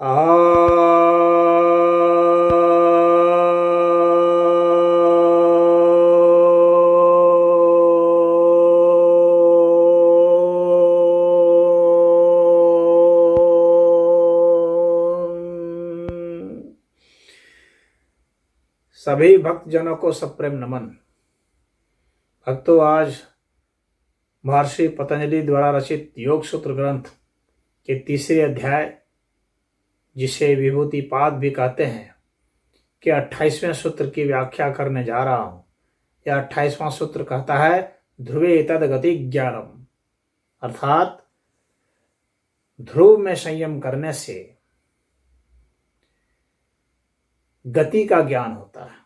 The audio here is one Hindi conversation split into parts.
आ सभी भक्तजनों को सप्रेम नमन। भक्तों, आज महर्षि पतंजलि द्वारा रचित योग सूत्र ग्रंथ के तीसरे अध्याय, जिसे विभूति पाद भी कहते हैं, के 28वें सूत्र की व्याख्या करने जा रहा हूं। यह 28वां सूत्र कहता है ध्रुवे तद गति ज्ञानम, अर्थात ध्रुव में संयम करने से गति का ज्ञान होता है।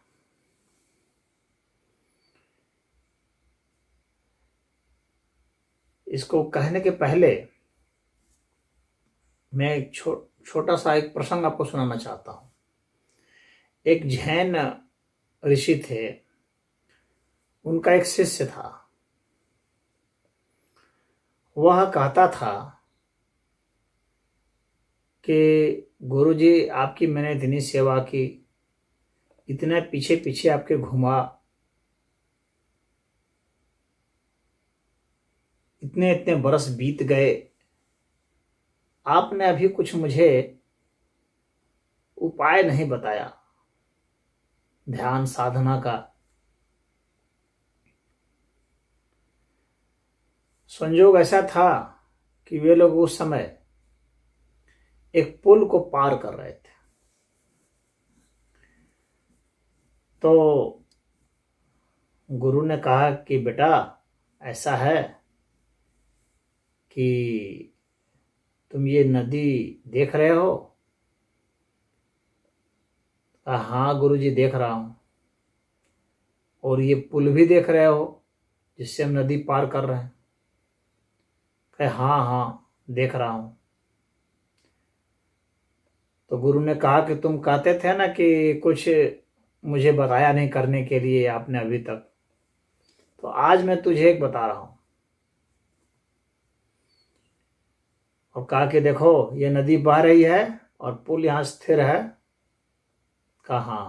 इसको कहने के पहले मैं एक छोटा सा एक प्रसंग आपको सुनाना चाहता हूं। एक जैन ऋषि थे, उनका एक शिष्य था। वह कहता था कि गुरुजी, आपकी मैंने इतनी सेवा की, इतने पीछे पीछे आपके घुमा, इतने इतने बरस बीत गए, आपने अभी कुछ मुझे उपाय नहीं बताया ध्यान साधना का। संयोग ऐसा था कि वे लोग उस समय एक पुल को पार कर रहे थे। तो गुरु ने कहा कि बेटा, ऐसा है कि तुम ये नदी देख रहे हो? कहा, हाँ गुरुजी, देख रहा हूं। और ये पुल भी देख रहे हो जिससे हम नदी पार कर रहे हैं? कहे, हाँ हाँ देख रहा हूं। तो गुरु ने कहा कि तुम कहते थे ना कि कुछ मुझे बताया नहीं करने के लिए आपने अभी तक, तो आज मैं तुझे एक बता रहा हूं। और कहा कि देखो, ये नदी बह रही है और पुल यहां स्थिर है। कहा।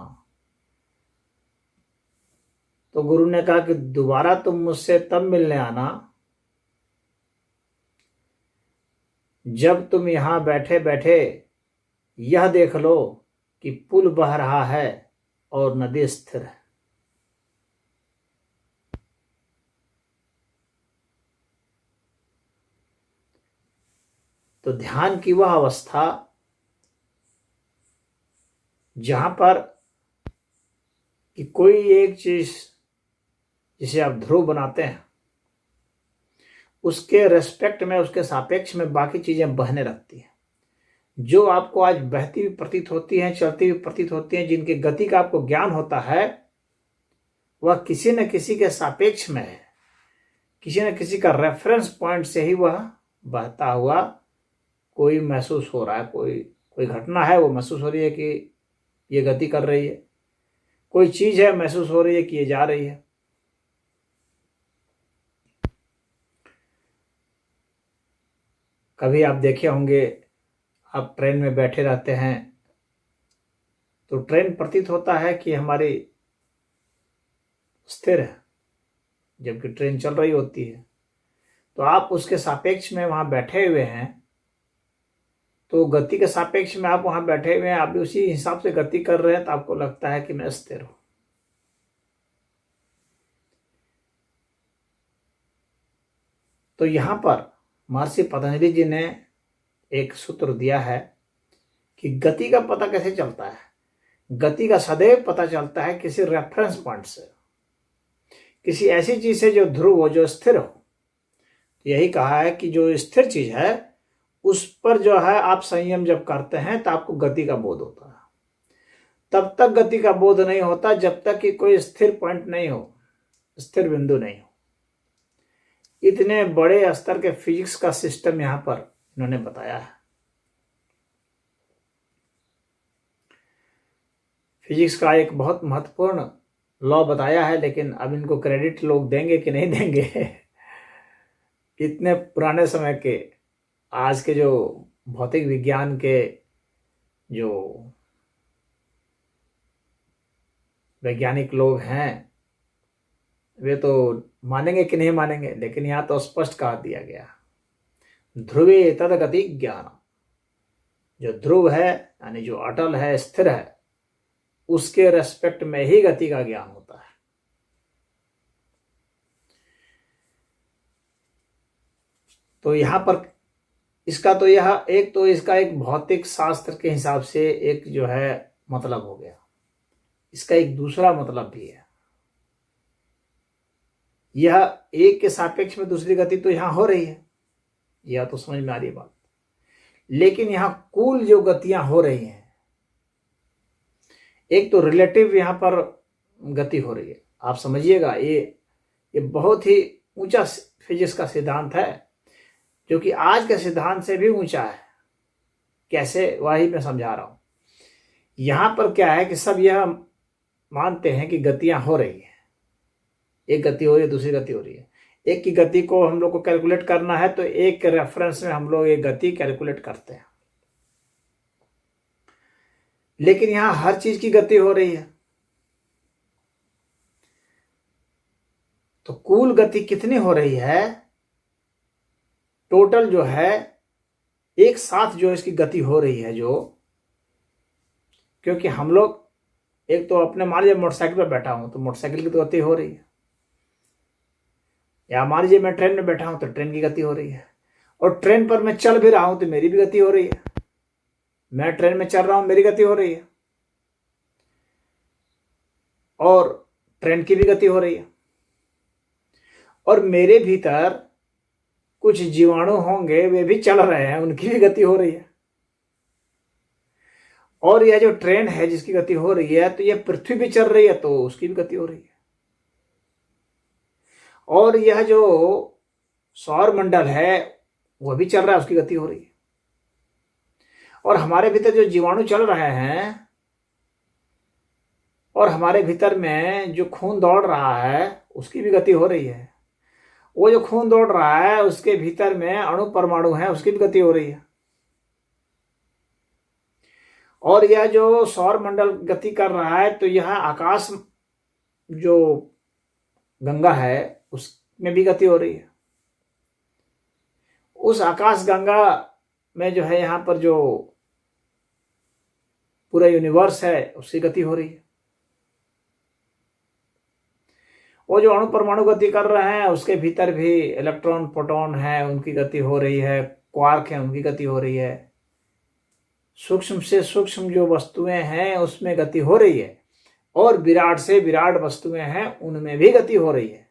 तो गुरु ने कहा कि दोबारा तुम मुझसे तब मिलने आना जब तुम यहां बैठे बैठे यह देख लो कि पुल बह रहा है और नदी स्थिर है। तो ध्यान की वह अवस्था जहां पर कि कोई एक चीज जिसे आप ध्रुव बनाते हैं, उसके रेस्पेक्ट में, उसके सापेक्ष में बाकी चीजें बहने लगती हैं। जो आपको आज बहती हुई प्रतीत होती हैं, चलती हुई प्रतीत होती हैं, जिनकी गति का आपको ज्ञान होता है, वह किसी न किसी के सापेक्ष में है, किसी न किसी का रेफरेंस पॉइंट से ही वह बहता हुआ कोई महसूस हो रहा है। कोई घटना है, वो महसूस हो रही है कि ये गति कर रही है। कोई चीज है, महसूस हो रही है कि ये जा रही है। कभी आप देखे होंगे, आप ट्रेन में बैठे रहते हैं तो ट्रेन प्रतीत होता है कि हमारी स्थिर है, जबकि ट्रेन चल रही होती है। तो आप उसके सापेक्ष में वहां बैठे हुए हैं, तो गति के सापेक्ष में आप वहां बैठे हुए हैं, आप भी उसी हिसाब से गति कर रहे हैं, तो आपको लगता है कि मैं स्थिर हूं। तो यहां पर महर्षि पतंजलि जी ने एक सूत्र दिया है कि गति का पता कैसे चलता है। गति का सदैव पता चलता है किसी रेफरेंस पॉइंट से, किसी ऐसी चीज से जो ध्रुव हो, जो स्थिर हो। यही कहा है कि जो स्थिर चीज है उस पर जो है आप संयम जब करते हैं तो आपको गति का बोध होता है। तब तक गति का बोध नहीं होता जब तक कि कोई स्थिर पॉइंट नहीं हो, स्थिर बिंदु नहीं हो। इतने बड़े स्तर के फिजिक्स का सिस्टम यहां पर इन्होंने बताया है। फिजिक्स का एक बहुत महत्वपूर्ण लॉ बताया है, लेकिन अब इनको क्रेडिट लोग देंगे कि नहीं देंगे इतने पुराने समय के, आज के जो भौतिक विज्ञान के जो वैज्ञानिक लोग हैं वे तो मानेंगे कि नहीं मानेंगे, लेकिन यहां तो स्पष्ट कह दिया गया, ध्रुवे तद गति ज्ञान, जो ध्रुव है यानी जो अटल है, स्थिर है, उसके रेस्पेक्ट में ही गति का ज्ञान होता है। तो यहां पर इसका तो यह एक तो इसका एक भौतिक शास्त्र के हिसाब से एक जो है मतलब हो गया। इसका एक दूसरा मतलब भी है, यह एक के सापेक्ष में दूसरी गति तो यहां हो रही है, यह तो समझ में आ रही बात, लेकिन यहां कुल जो गतियां हो रही हैं, एक तो रिलेटिव यहां पर गति हो रही है। आप समझिएगा, ये बहुत ही ऊंचा फिजिक्स का सिद्धांत है, जो कि आज के सिद्धांत से भी ऊंचा है। कैसे, वही मैं समझा रहा हूं। यहां पर क्या है कि सब यह मानते हैं कि गतियां हो रही है, एक गति हो रही है, दूसरी गति हो रही है। एक की गति को हम लोग को कैलकुलेट करना है तो एक के रेफरेंस में हम लोग एक गति कैलकुलेट करते हैं, लेकिन यहां हर चीज की गति हो रही है। तो कुल गति कितनी हो रही है, टोटल जो है एक साथ जो इसकी गति हो रही है, जो क्योंकि हम लोग एक तो अपने मान लीजिए मोटरसाइकिल पर बैठा हूं तो मोटरसाइकिल की तो गति हो रही है, या मान लीजिए मैं ट्रेन में बैठा हूं तो ट्रेन की गति हो रही है, और ट्रेन पर मैं चल भी रहा हूं तो मेरी भी गति हो रही है। मैं ट्रेन में चल रहा हूं, मेरी गति हो रही है, और ट्रेन की भी गति हो रही है, और मेरे भीतर कुछ जीवाणु होंगे, वे भी चल रहे हैं, उनकी भी गति हो रही है। और यह जो ट्रेन है जिसकी गति हो रही है, तो यह पृथ्वी भी चल रही है तो उसकी भी गति हो रही है। और यह जो सौर मंडल है वह भी चल रहा है, उसकी गति हो रही है। और हमारे भीतर जो जीवाणु चल रहे हैं, और हमारे भीतर में जो खून दौड़ रहा है उसकी भी गति हो रही है। वो जो खून दौड़ रहा है उसके भीतर में अणु परमाणु हैं, उसकी भी गति हो रही है। और यह जो सौर मंडल गति कर रहा है, तो यह आकाश जो गंगा है उसमें भी गति हो रही है। उस आकाश गंगा में जो है यहां पर जो पूरा यूनिवर्स है उसकी गति हो रही है। वो जो अणु परमाणु गति कर रहे हैं उसके भीतर भी इलेक्ट्रॉन प्रोटॉन है, उनकी गति हो रही है, क्वार्क है, उनकी गति हो रही है। सूक्ष्म से सूक्ष्म जो वस्तुएं हैं उसमें गति हो रही है, और विराट से विराट वस्तुएं हैं उनमें भी गति हो रही है।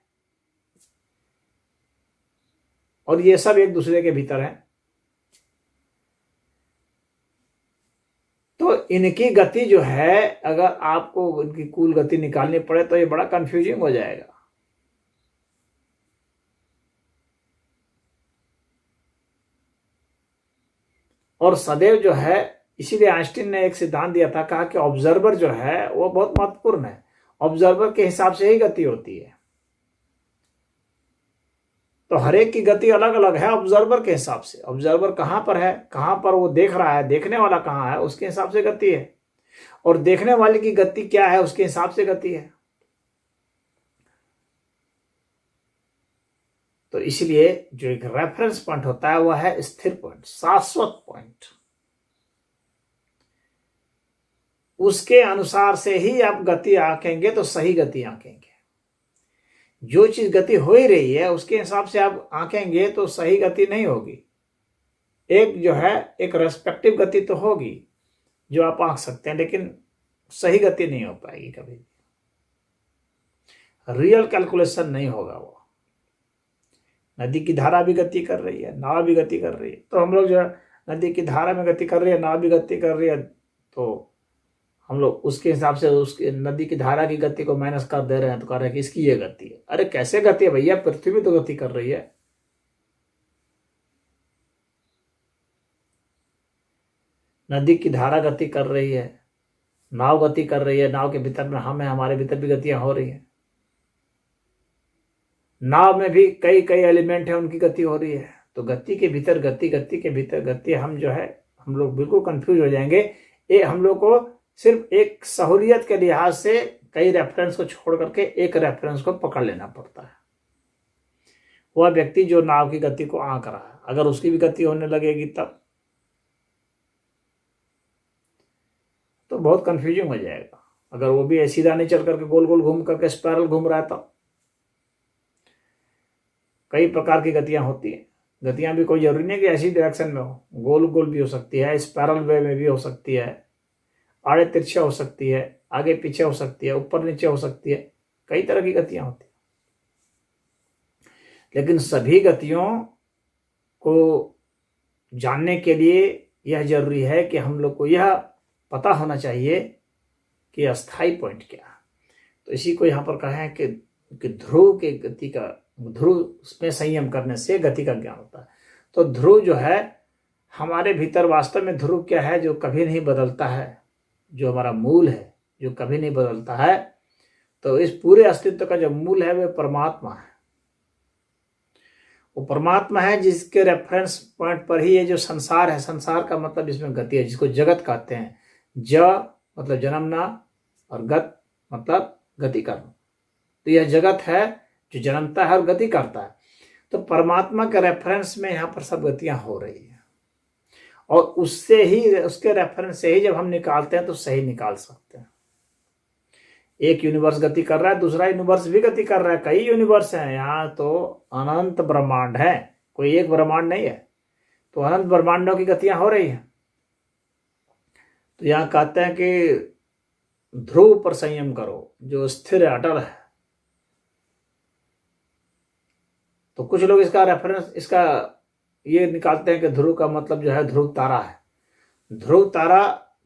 और ये सब एक दूसरे के भीतर है। तो इनकी गति जो है, अगर आपको इनकी कुल गति निकालनी पड़े तो ये बड़ा कंफ्यूजिंग हो जाएगा। और सदैव जो है, इसीलिए आइंस्टीन ने एक सिद्धांत दिया था, कहा कि ऑब्जर्वर जो है वो बहुत महत्वपूर्ण है, ऑब्जर्वर के हिसाब से ही गति होती है। तो हर एक की गति अलग अलग है ऑब्जर्वर के हिसाब से। ऑब्जर्वर कहां पर है, कहां पर वो देख रहा है, देखने वाला कहां है, उसके हिसाब से गति है, और देखने वाले की गति क्या है उसके हिसाब से गति है। तो इसलिए जो एक रेफरेंस पॉइंट होता है वह है स्थिर पॉइंट, शाश्वत पॉइंट। उसके अनुसार से ही आप गति आंकेंगे तो सही गति आंकेंगे। जो चीज गति हो ही रही है उसके हिसाब से आप आंकेंगे तो सही गति नहीं होगी। एक जो है एक रेस्पेक्टिव गति तो होगी जो आप आंक सकते हैं, लेकिन सही गति नहीं हो पाएगी, कभी रियल कैलकुलेशन नहीं होगा। वो नदी की धारा भी गति कर रही है, नाव भी गति कर रही है, तो हम लोग जो है नदी की धारा में गति कर रही है, नाव भी गति कर रही है, तो हम लोग उसके हिसाब से उसकी नदी की धारा की गति को माइनस कर दे रहे हैं, तो कह रहे हैं कि इसकी ये गति है। अरे कैसे गति है भैया, पृथ्वी भी तो गति कर रही है। नदी की धारा गति कर रही है, नाव गति कर रही है, नाव के भीतर में हम हैं, हमारे भीतर भी गतियां हो रही है। नाव में भी कई कई एलिमेंट है, उनकी गति हो रही है। तो गति के भीतर गति, गति के भीतर गति, हम जो है हम लोग बिल्कुल कंफ्यूज हो जाएंगे। ये हम लोग को सिर्फ एक सहूलियत के लिहाज से कई रेफरेंस को छोड़ करके एक रेफरेंस को पकड़ लेना पड़ता है। वह व्यक्ति जो नाव की गति को आंक रहा है, अगर उसकी भी गति होने लगेगी तब तो बहुत कंफ्यूजिंग हो जाएगा। अगर वो भी सीधा नहीं चल करके गोल गोल घूम करके स्पाइरल घूम रहा है तब कई प्रकार की गतियां होती हैं। गतियां भी कोई जरूरी नहीं कि ऐसी डायरेक्शन में हो, गोल गोल भी हो सकती है, स्पाइरल वे में भी हो सकती है, आड़े तिरछे हो सकती है, आगे पीछे हो सकती है, ऊपर नीचे हो सकती है, कई तरह की गतियां होती हैं। लेकिन सभी गतियों को जानने के लिए यह जरूरी है कि हम लोग को यह पता होना चाहिए कि अस्थाई पॉइंट क्या है। तो इसी को यहाँ पर कहा है कि ध्रुव के गति का, ध्रुव में संयम करने से गति का ज्ञान होता है। तो ध्रुव जो है हमारे भीतर, वास्तव में ध्रुव क्या है? जो कभी नहीं बदलता है, जो हमारा मूल है, जो कभी नहीं बदलता है। तो इस पूरे अस्तित्व का जो मूल है वह परमात्मा है। वो परमात्मा है जिसके रेफरेंस पॉइंट पर ही ये जो संसार है, संसार का मतलब इसमें गति है, जिसको जगत कहते हैं। ज मतलब जन्मना और गत मतलब गति करना। तो यह जगत है जो जन्मता है और गति करता है। तो परमात्मा के रेफरेंस में यहाँ पर सब गतियां हो रही है, और उससे ही, उसके रेफरेंस से ही जब हम निकालते हैं तो सही निकाल सकते हैं। एक यूनिवर्स गति कर रहा है, दूसरा यूनिवर्स भी गति कर रहा है, कई यूनिवर्स हैं यहाँ, तो अनंत ब्रह्मांड है, कोई एक ब्रह्मांड नहीं है। तो अनंत ब्रह्मांडों की गतियां हो रही हैं। तो यहाँ कहते हैं कि ध्रुव पर संयम करो जो स्थिर है, अटल है। तो कुछ लोग इसका रेफरेंस, इसका ये निकालते हैं कि ध्रुव का मतलब जो है ध्रुव तारा है। ध्रुव तारा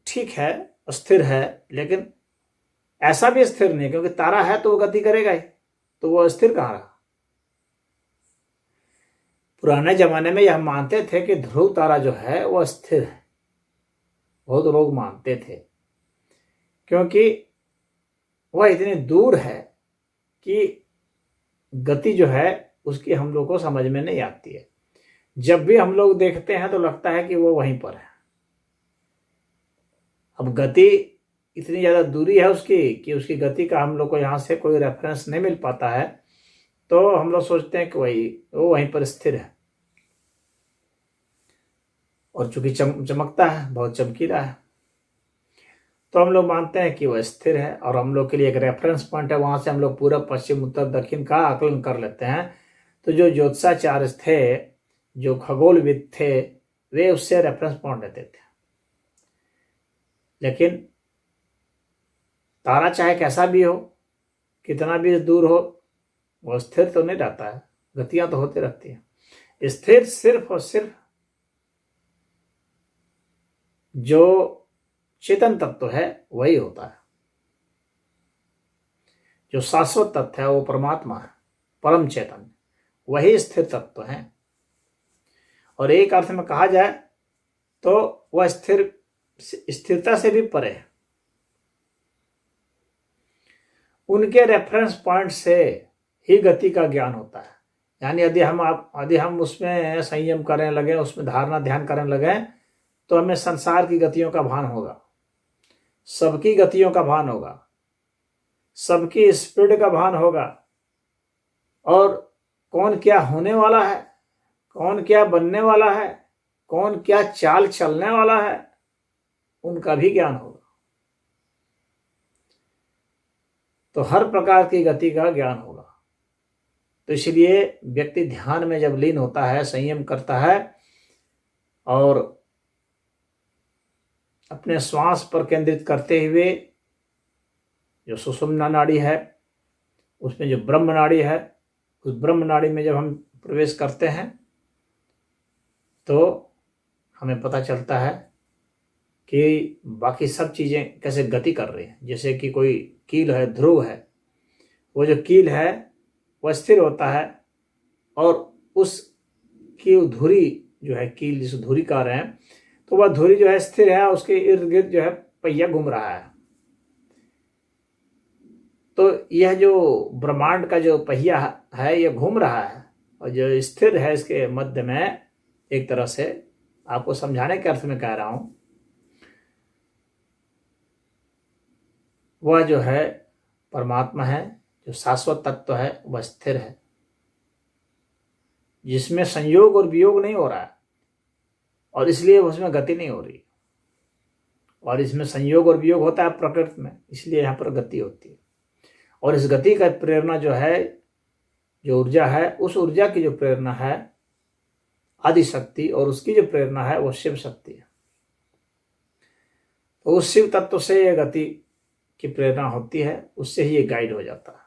ठीक है, स्थिर है, लेकिन ऐसा भी स्थिर नहीं, क्योंकि तारा है तो वो गति करेगा ही, तो वो स्थिर कहाँ रहा। पुराने जमाने में यह मानते थे कि ध्रुव तारा जो है वह स्थिर है, बहुत लोग मानते थे, क्योंकि वह इतनी दूर है कि गति जो है उसकी हम लोग को समझ में नहीं आती है। जब भी हम लोग देखते हैं तो लगता है कि वो वहीं पर है। अब गति इतनी ज़्यादा दूरी है उसकी कि उसकी गति का हम लोग को यहाँ से कोई रेफरेंस नहीं मिल पाता है, तो हम लोग सोचते हैं कि वो वहीं पर स्थिर है। और चूंकि चमकता है, बहुत चमकीला है, तो हम लोग मानते हैं कि वह स्थिर है, और हम लोग के लिए एक रेफरेंस पॉइंट है, वहाँ से हम लोग पूरब पश्चिम उत्तर दक्षिण का आकलन कर लेते हैं। तो जो ज्योतिषाचार्य थे, जो खगोलविद थे, वे उससे रेफरेंस पॉइंट लेते थे। लेकिन तारा चाहे कैसा भी हो, कितना भी दूर हो, वो स्थिर तो नहीं रहता है, गतियां तो होती रहती हैं। स्थिर सिर्फ और सिर्फ जो चेतन तत्व है वही होता है। जो शाश्वत तत्व है वो परमात्मा है, परम चेतन, वही स्थिर तत्व है। और एक अर्थ में कहा जाए तो वह स्थिरता से भी परे है। उनके रेफरेंस पॉइंट से ही गति का ज्ञान होता है। यानी यदि हम उसमें संयम करने लगे, उसमें धारणा ध्यान करने लगे, तो हमें संसार की गतियों का भान होगा, सबकी गतियों का भान होगा, सबकी स्पीड का भान होगा, और कौन क्या होने वाला है, कौन क्या बनने वाला है, कौन क्या चाल चलने वाला है, उनका भी ज्ञान होगा। तो हर प्रकार की गति का ज्ञान होगा। तो इसलिए व्यक्ति ध्यान में जब लीन होता है, संयम करता है, और अपने श्वास पर केंद्रित करते हुए, जो सुषुम्ना नाड़ी है उसमें जो ब्रह्म नाड़ी है, उस ब्रह्म नाड़ी में जब हम प्रवेश करते हैं तो हमें पता चलता है कि बाकी सब चीज़ें कैसे गति कर रही हैं। जैसे कि कोई कील है, ध्रुव है, वो जो कील है वह स्थिर होता है, और उस की धुरी जो है, कील जिस धुरी कह रहे हैं, तो वह धुरी जो है स्थिर है, उसके इर्द गिर्द जो है पहिया घूम रहा है। तो यह जो ब्रह्मांड का जो पहिया है यह घूम रहा है, और जो स्थिर है इसके मध्य में, एक तरह से आपको समझाने के अर्थ में कह रहा हूं वह जो है परमात्मा है, जो शाश्वत तत्व है, वह स्थिर है, जिसमें संयोग और वियोग नहीं हो रहा है, और इसलिए उसमें गति नहीं हो रही। और इसमें संयोग और वियोग होता है प्रकृति में, इसलिए यहाँ पर गति होती है। और इस गति का प्रेरणा जो है, जो ऊर्जा है, उस ऊर्जा की जो प्रेरणा है आदि शक्ति, और उसकी जो प्रेरणा है वो शिव शक्ति है। तो उस शिव तत्व से ये गति की प्रेरणा होती है, उससे ही ये गाइड हो जाता है,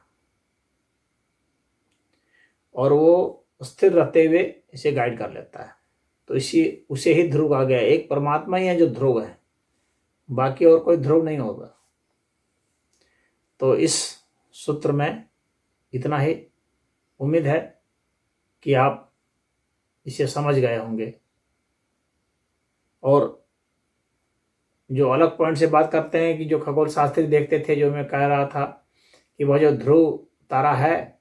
और वो स्थिर रहते हुए इसे गाइड कर लेता है। तो इसी उसे ही ध्रुव आ गया। एक परमात्मा ही है जो ध्रुव है, बाकी और कोई ध्रुव नहीं होगा। तो इस सूत्र में इतना ही। उम्मीद है कि आप इसे समझ गए होंगे, और जो अलग पॉइंट से बात करते हैं कि जो खगोल शास्त्री देखते थे, जो मैं कह रहा था कि वह जो ध्रुव तारा है,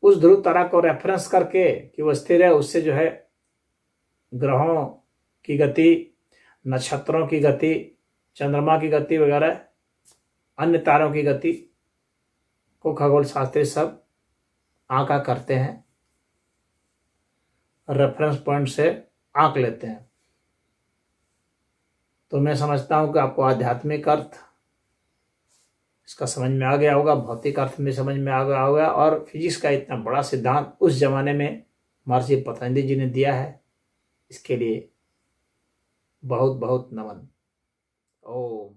उस ध्रुव तारा को रेफरेंस करके कि वह स्थिर है, उससे जो है ग्रहों की गति, नक्षत्रों की गति, चंद्रमा की गति वगैरह अन्य तारों की गति को खगोल शास्त्री सब आंका करते हैं, रेफरेंस पॉइंट से आंक लेते हैं। तो मैं समझता हूं कि आपको आध्यात्मिक अर्थ इसका समझ में आ गया होगा, भौतिक अर्थ में समझ में आ गया होगा, और फिजिक्स का इतना बड़ा सिद्धांत उस जमाने में महर्षि पतंजलि जी ने दिया है, इसके लिए बहुत बहुत नमन। ओम।